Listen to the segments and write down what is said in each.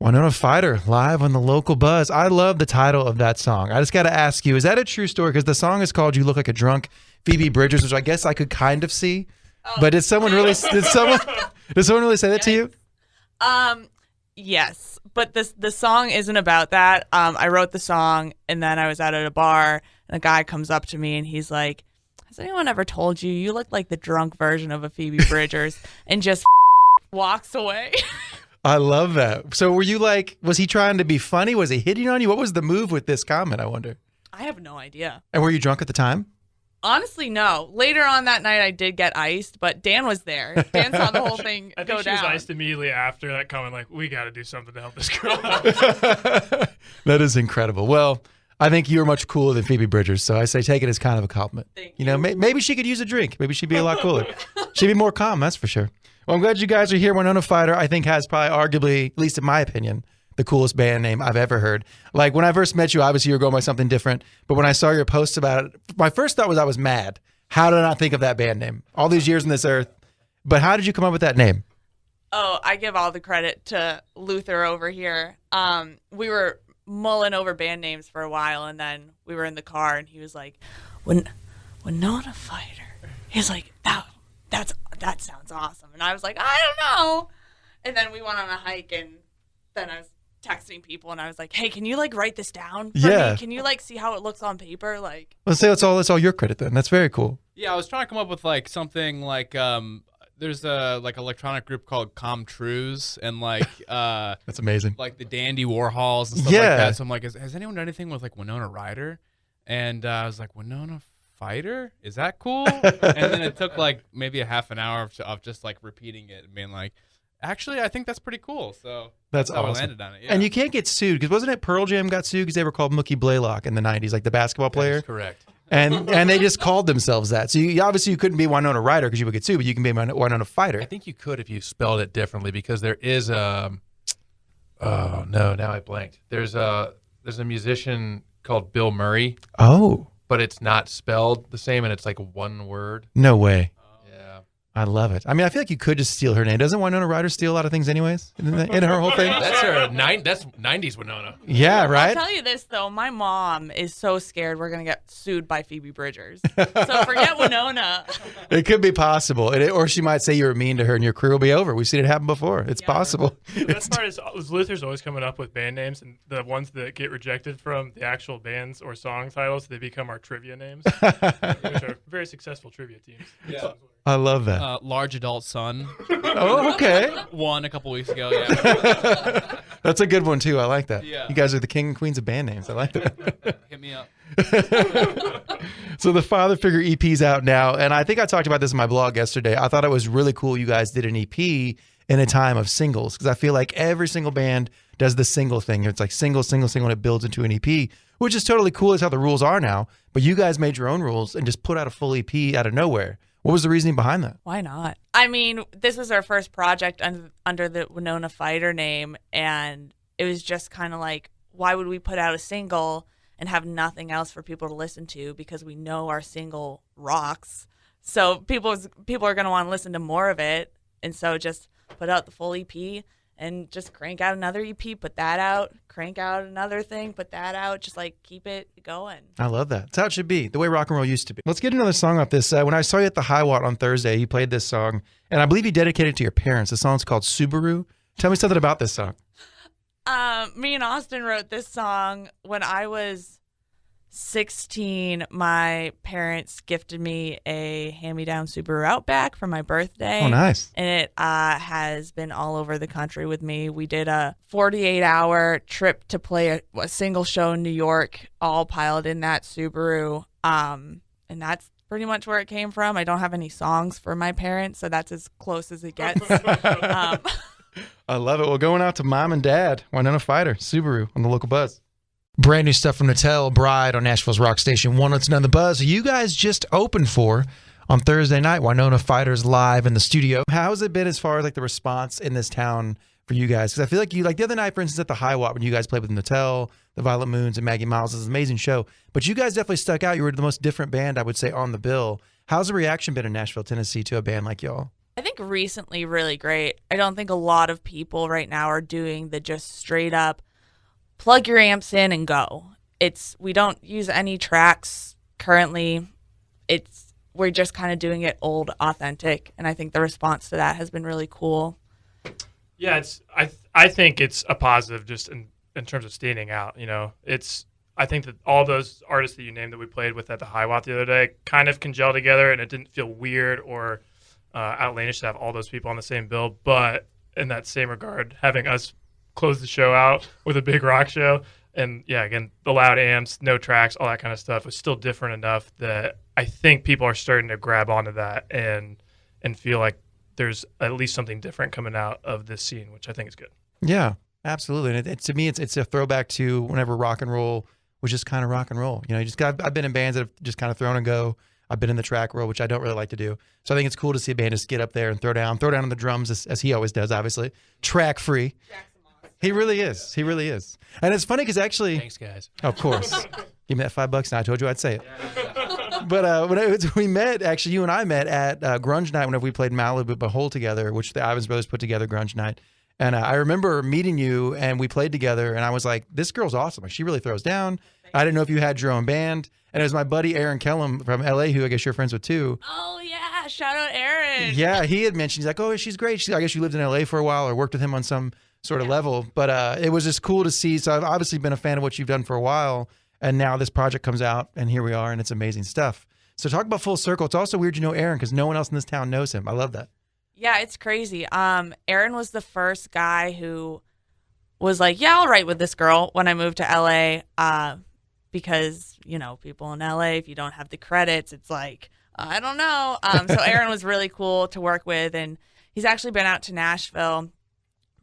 Winona Fighter live on the local buzz. I love the title of that song. I just got to ask you, is that a true story? Because the song is called "You Look Like a Drunk Phoebe Bridgers," which I guess I could kind of see. Oh. But did someone really say that to you? Yes, but the song isn't about that. I wrote the song, and then I was out at a bar, and a guy comes up to me, and he's like, "Has anyone ever told you you look like the drunk version of a Phoebe Bridgers?" and just walks away. I love that. So were you like, was he trying to be funny? Was he hitting on you? What was the move with this comment, I wonder? I have no idea. And were you drunk at the time? Honestly, no. Later on that night, I did get iced, but Dan was there. Dan saw the whole thing go down. I think she was iced immediately after that comment, like, we got to do something to help this girl out. That is incredible. Well, I think you're much cooler than Phoebe Bridgers, so I say take it as kind of a compliment. Thank you know, maybe she could use a drink. Maybe she'd be a lot cooler. She'd be more calm, that's for sure. Well, I'm glad you guys are here. Winona Fighter, I think, has probably arguably, at least in my opinion, the coolest band name I've ever heard. Like, when I first met you, obviously you were going by something different, but when I saw your posts about it, my first thought was I was mad. How did I not think of that band name? All these years on this earth. But how did you come up with that name? Oh, I give all the credit to Luther over here. We were mulling over band names for a while, and then we were in the car, and he was like, Winona Fighter. He's like, that sounds awesome. And I was like, I don't know. And then we went on a hike, and then I was texting people, and I was like, hey, can you like write this down for me? Can you like see how it looks on paper? Like, let's say that's all your credit then. That's very cool. Yeah, I was trying to come up with like something like there's a like electronic group called Comtrues, and like that's amazing. Like the Dandy Warhols and stuff like that. So I'm like, has anyone done anything with like Winona Ryder? And I was like, Winona Fighter? Is that cool? And then it took like maybe a half an hour of just like repeating it and being like, actually, I think that's pretty cool. So that's how awesome. I landed on it. Yeah. And you can't get sued because wasn't it Pearl Jam got sued because they were called Mookie Blaylock in the 90s, like the basketball player? That's correct. And they just called themselves that. So obviously you couldn't be Winona Ryder because you would get sued, but you can be Winona Fighter. I think you could if you spelled it differently because there is a oh no, now I blanked. There's a musician called Bill Murray. Oh. But it's not spelled the same and it's like one word. No way. Yeah. I love it. I mean, I feel like you could just steal her name. Doesn't Winona Ryder steal a lot of things anyways in her whole thing? That's that's 90s Winona. Yeah, right? I'll tell you this, though. My mom is so scared we're going to get sued by Phoebe Bridgers. So forget Winona. It could be possible. Or she might say you were mean to her and your career will be over. We've seen it happen before. It's possible. The best part is Luther's always coming up with band names, and the ones that get rejected from the actual bands or song titles, they become our trivia names, which are very successful trivia teams. Yeah. I love that. Large Adult Son. Oh, okay. Won a couple weeks ago, yeah. That's a good one, too. I like that. Yeah. You guys are the king and queens of band names. I like that. Hit me up. So the Father Figure EP's out now, and I think I talked about this in my blog yesterday. I thought it was really cool you guys did an EP in a time of singles, because I feel like every single band does the single thing. It's like single, and it builds into an EP, which is totally cool. It's how the rules are now. But you guys made your own rules and just put out a full EP out of nowhere. What was the reasoning behind that? Why not? I mean, this was our first project under the Winona Fighter name, and it was just kind of like, why would we put out a single and have nothing else for people to listen to, because we know our single rocks. So people are going to want to listen to more of it, and so just put out the full EP and just crank out another EP, put that out, crank out another thing, put that out, just like keep it going. I love that. That's how it should be, the way rock and roll used to be. Let's get another song off this. When I saw you at the High Watt on Thursday, you played this song, and I believe you dedicated it to your parents. The song's called Subaru. Tell me something about this song. Me and Austin wrote this song when I was 16. My parents gifted me a hand-me-down Subaru Outback for my birthday. Oh, nice. And it has been all over the country with me. We did a 48-hour trip to play a single show in New York, all piled in that Subaru. And that's pretty much where it came from. I don't have any songs for my parents, so that's as close as it gets. I love it. Well, going out to Mom and Dad, Winona Fighter, Subaru on the local buzz. Brand new stuff from Natel, Bride on Nashville's Rock Station 102.9 The Buzz. You guys just opened for on Thursday night. Winona Fighter's live in the studio. How has it been as far as like the response in this town for you guys? Because I feel like you, like the other night, for instance, at the High Watt when you guys played with Natel, the Violet Moons, and Maggie Miles, it was an amazing show. But you guys definitely stuck out. You were the most different band, I would say, on the bill. How's the reaction been in Nashville, Tennessee to a band like y'all? I think recently really great. I don't think a lot of people right now are doing the just straight up plug your amps in and go. We don't use any tracks currently. We're just kind of doing it old, authentic, and I think the response to that has been really cool. Yeah, I think it's a positive just in terms of standing out. I think that all those artists that you named that we played with at the High Watt the other day kind of can gel together, and it didn't feel weird or outlandish to have all those people on the same bill. But in that same regard, having us close the show out with a big rock show, and yeah, again, the loud amps, no tracks, all that kind of stuff was still different enough that I think people are starting to grab onto that and feel like there's at least something different coming out of this scene, which I think is good. Yeah, absolutely. And to me, it's a throwback to whenever rock and roll was just kind of rock and roll. I've been in bands that have just kind of thrown and go. I've been in the track roll, which I don't really like to do. So I think it's cool to see a band just get up there and throw down on the drums as he always does, obviously. Track free. He really is. He really is. And it's funny because actually... Thanks, guys. Of course. Give me that $5 and I told you I'd say it. But we met, actually, you and I met at Grunge Night whenever we played Malibu Behold together, which the Ivans Brothers put together, Grunge Night. And I remember meeting you, and we played together, and I was like, this girl's awesome. Like, she really throws down. I didn't know if you had your own band. And it was my buddy Aaron Kellum from L.A., who I guess you're friends with, too. Oh, yeah. Shout out Aaron. Yeah, he had mentioned, he's like, oh, she's great. I guess you lived in L.A. for a while or worked with him on some sort of level. But it was just cool to see. So I've obviously been a fan of what you've done for a while, and now this project comes out, and here we are, and it's amazing stuff. So talk about full circle. It's also weird you know Aaron because no one else in this town knows him. I love that. Yeah, it's crazy. Aaron was the first guy who was like, yeah, I'll write with this girl when I moved to LA because, people in LA, if you don't have the credits, it's like, I don't know. So Aaron was really cool to work with, and he's actually been out to Nashville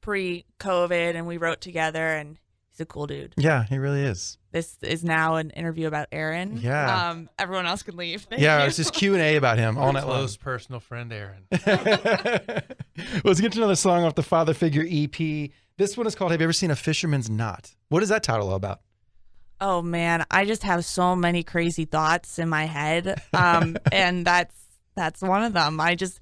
pre-COVID, and we wrote together, and he's a cool dude. Yeah, he really is. This is now an interview about Aaron. Yeah. Everyone else can leave. Thank yeah, you. It's just Q&A about him all night long. Close personal friend Aaron. Let's get to another song off the Father Figure EP. This one is called Have You Ever Seen a Fisherman's Knot? What is that title all about? Oh, man. I just have so many crazy thoughts in my head. And that's one of them. I just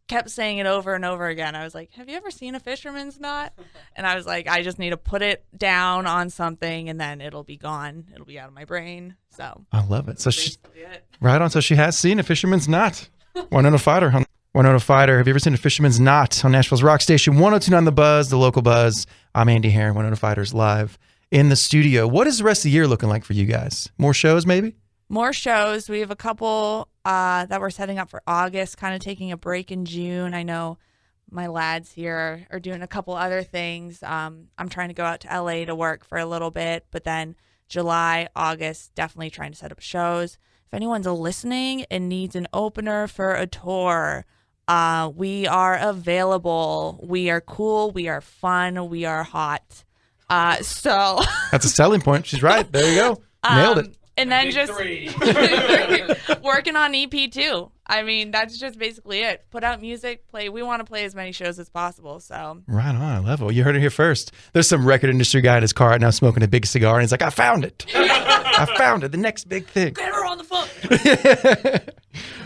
kept saying it over and over again. I was like, have you ever seen a fisherman's knot? And I was like, I just need to put it down on something and then it'll be gone. It'll be out of my brain. So I love it. So right on. So she has seen a fisherman's knot. Winona Fighter. Winona Fighter. Have you ever seen a fisherman's knot on Nashville's Rock Station 102.9 The Buzz, the local buzz? I'm Andy Herrin. Winona Fighter's live in the studio. What is the rest of the year looking like for you guys? More shows, maybe? More shows. We have a couple that we're setting up for August, kind of taking a break in June. I know my lads here are doing a couple other things. I'm trying to go out to LA to work for a little bit, but then July, August, definitely trying to set up shows. If anyone's listening and needs an opener for a tour, we are available. We are cool. We are fun. We are hot. So that's a selling point. She's right. There you go. Nailed it. And then just working on EP too. I mean, that's just basically it. Put out music, play. We want to play as many shows as possible. So right on. I love it. Well, you heard it here first. There's some record industry guy in his car right now smoking a big cigar, and he's like, I found it. I found it. The next big thing. Get her on the phone.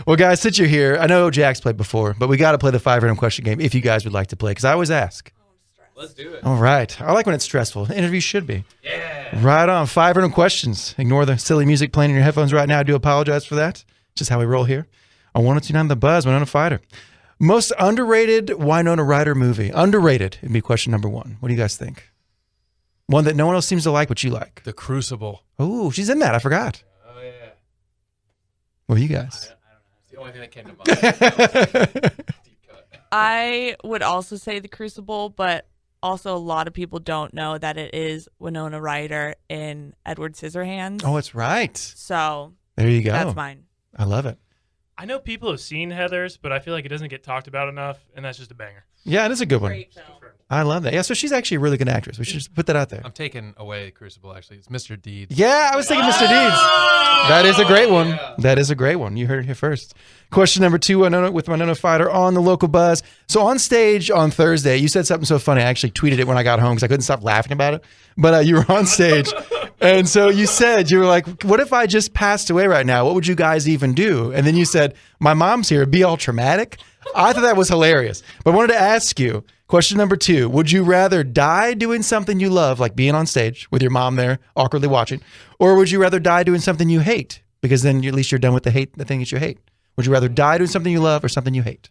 Well, guys, since you're here, I know Jack's played before, but we got to play the 5 random question game if you guys would like to play, because I always ask. Let's do it. All right. I like when it's stressful. Interviews should be. Yeah. Right on. 5 random questions. Ignore the silly music playing in your headphones right now. I do apologize for that. Just how we roll here. On 102.9 The Buzz, Winona Fighter. Most underrated Winona Ryder movie. Underrated would be question number 1. What do you guys think? One that no one else seems to like, but you like. The Crucible. Oh, she's in that. I forgot. Oh, yeah. What are you guys? I don't know. It's the only thing that came to mind. Deep cut. I would also say The Crucible, but also a lot of people don't know that it is Winona Ryder in Edward Scissorhands. Oh, it's right. So there you go. That's mine. I love it. I know people have seen Heathers, but I feel like it doesn't get talked about enough, and that's just a banger. Yeah, it is a good one. Great film. I love that. Yeah, so she's actually a really good actress. We should just put that out there. I'm taking away Crucible, actually. It's Mr. Deeds. Yeah, I was thinking Mr. Deeds. That is a great one. Yeah. That is a great one. You heard it here first. Question number 2 with Winona Fighter on the local buzz. So on stage on Thursday, you said something so funny. I actually tweeted it when I got home because I couldn't stop laughing about it. But you were on stage. And so you said, you were like, what if I just passed away right now? What would you guys even do? And then you said, my mom's here. It'd be all traumatic. I thought that was hilarious. But I wanted to ask you, question number 2, would you rather die doing something you love, like being on stage with your mom there awkwardly watching, or would you rather die doing something you hate? Because then at least you're done with the thing that you hate. Would you rather die doing something you love or something you hate?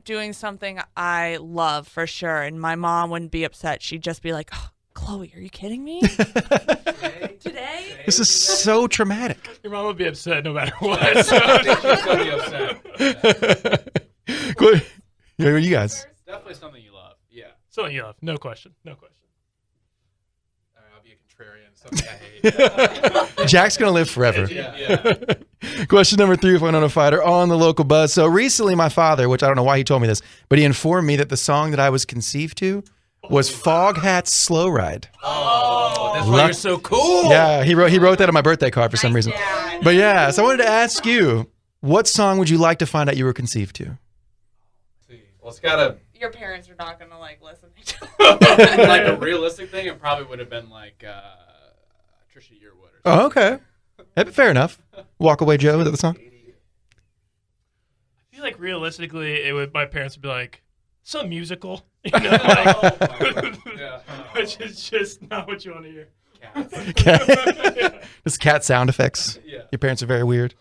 Doing something I love for sure. And my mom wouldn't be upset. She'd just be like, oh, Chloe, are you kidding me? Today? This is so traumatic. Your mom would be upset no matter what. So. She's gonna be upset. Good. Yeah, what are you guys? Definitely something you love. Yeah. Something you love. No question. No question. I'll be a contrarian. Something I hate. Jack's going to live forever. Yeah. Question number 3 for Winona Fighter on the local buzz. So recently my father, which I don't know why he told me this, but he informed me that the song that I was conceived to was Foghat's Slow Ride. Oh, that's why you're so cool. Yeah, he wrote that on my birthday card for some reason. Dad. But yeah, so I wanted to ask you, what song would you like to find out you were conceived to? Well, it's got to. Your parents are not going to like listen to Like a realistic thing, it probably would have been like Trisha Yearwood or something. Oh, okay. Fair enough. Walk Away Joe, is that the song? I feel like realistically, my parents would be like, some musical. You know, like, Yeah. which is just not what you want to hear. Okay. Just cat sound effects. Yeah. Your parents are very weird.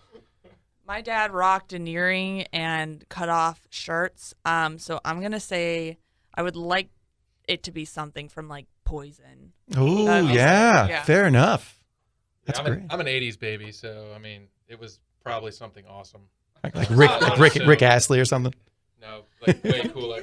My dad rocked an earring and cut off shirts. So I'm going to say I would like it to be something from like Poison. Oh, That makes yeah. sense, yeah. Fair enough. Yeah, That's I'm great. I'm an '80s baby, so I mean, it was probably something awesome. Like Rick Astley or something. No, like way cooler,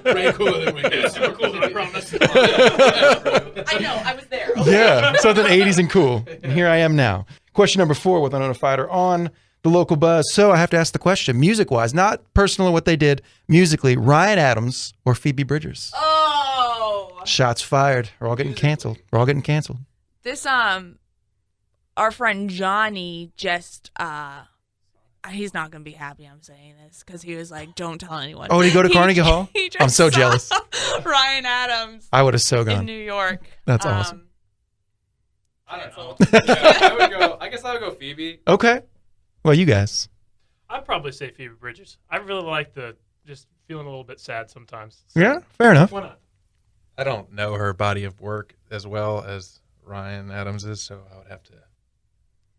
way cooler than we did. Super cool, I promise. I know, I was there. Yeah, something 80s and cool. And here I am now. Question number 4 with Winona Fighter on the local buzz. So I have to ask the question, music-wise, not personal what they did, musically, Ryan Adams or Phoebe Bridgers? Oh. Shots fired. We're all getting canceled. We're all getting canceled. This, our friend Johnny just, he's not going to be happy I'm saying this because he was like, don't tell anyone. Oh, did he go to Carnegie Hall? He just I'm so saw jealous. Ryan Adams I would have so in gone. New York. That's awesome. I don't know. Yeah, I guess I would go Phoebe. Okay. Well, you guys. I'd probably say Phoebe Bridgers. I really like just feeling a little bit sad sometimes. So Yeah, fair enough. why not? I don't know her body of work as well as Ryan Adams is, so I would have to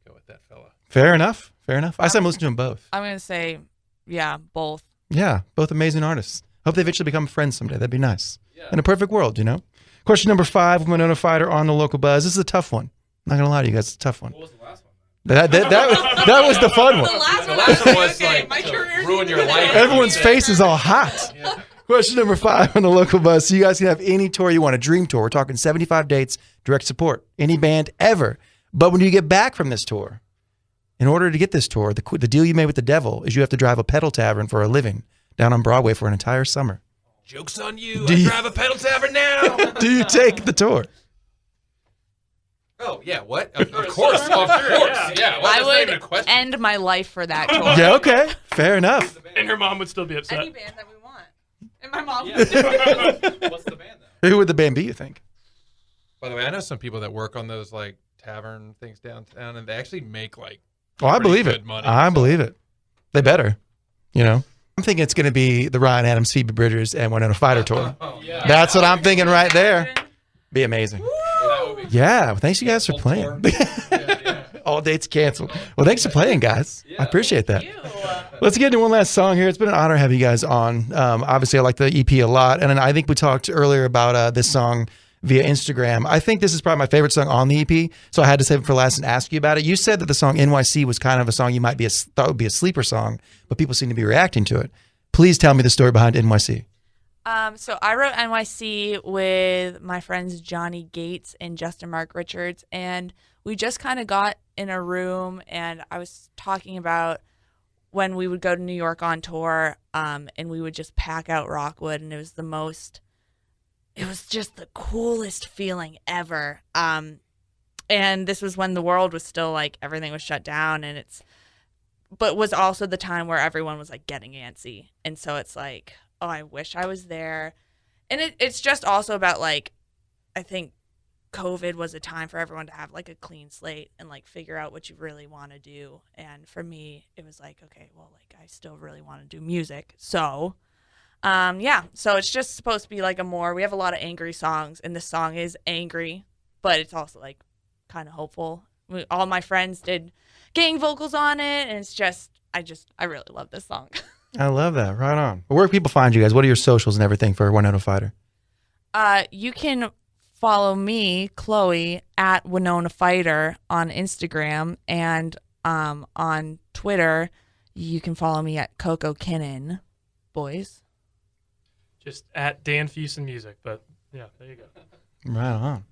go with that fella. Fair enough. Fair enough. I said I'm listening to them both. I'm going to say, yeah, both. Yeah, both amazing artists. Hope they eventually become friends someday. That'd be nice. Yeah. In a perfect world, you know? Question number 5 with Winona Fighter on the local buzz. This is a tough one. I'm not going to lie to you guys. It's a tough one. What was the last one? That was the fun one. The last one, last one was okay, like my to career ruin your life. Everyone's face is all hot. Yeah. Question number 5 on the local buzz. So you guys can have any tour you want, a dream tour. We're talking 75 dates, direct support, any band ever. But when you get back from this tour, in order to get this tour, the deal you made with the devil is you have to drive a pedal tavern for a living down on Broadway for an entire summer. Joke's on you. Do I you- drive a pedal tavern now. Do you take the tour? Oh, yeah, what? Of course. Of course. Yeah. Well, I that's not even a would question. end my life for that tour. Yeah, okay. Fair enough. And her mom would still be Any upset. band that we want. And my mom Yeah. would do What's the band though? Who would the band be, you think? By the way, I know some people that work on those like tavern things downtown, and they actually make like. Oh, I pretty believe good it. money, I so- believe it. They better, you know. I'm thinking it's going to be the Ryan Adams, Phoebe Bridgers, and Winona Fighter tour. Oh, Yeah. That's what I'm thinking right there. Be amazing. That would be Yeah, well, thanks you guys for Full playing. tour. Yeah. All dates canceled. Well, thanks for playing, guys. Yeah. I appreciate that. you. Let's get into one last song here. It's been an honor to have you guys on. Obviously, I like the EP a lot, and I think we talked earlier about this song via Instagram. I think this is probably my favorite song on the EP, so I had to save it for last and ask you about it. You said that the song NYC was kind of a song you might be thought would be a sleeper song, but people seem to be reacting to it. Please tell me the story behind NYC. So I wrote NYC with my friends Johnny Gates and Justin Mark Richards, and we just kind of got in a room, and I was talking about when we would go to New York on tour, and we would just pack out Rockwood, and it was just the coolest feeling ever. And this was when the world was still like everything was shut down, but was also the time where everyone was like getting antsy, and so it's like, oh, I wish I was there. And it's just also about like, I think COVID was a time for everyone to have like a clean slate and like figure out what you really want to do. And for me, it was like, okay, well, like I still really want to do music. So, so it's just supposed to be like we have a lot of angry songs, and this song is angry, but it's also like kind of hopeful. All my friends did gang vocals on it, and it's just, I really love this song. I love that. Right on. Where can people find you guys? What are your socials and everything for Winona Fighter? You can follow me, Chloe, at Winona Fighter on Instagram, and on Twitter, you can follow me at Coco Kinnan, boys. Just at Dan Fusen Music, but yeah, there you go. Right on.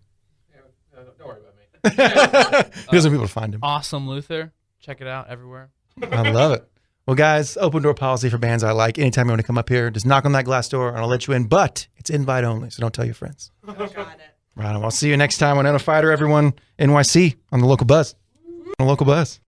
Don't worry about me. He doesn't want people to find him. Awesome Luther. Check it out everywhere. I love it. Well, guys, open door policy for bands I like. Anytime you want to come up here, just knock on that glass door and I'll let you in. But it's invite only, so don't tell your friends. Got it. Right on. I'll see you next time on Winona Fighter, everyone. NYC on the local buzz. On the local buzz.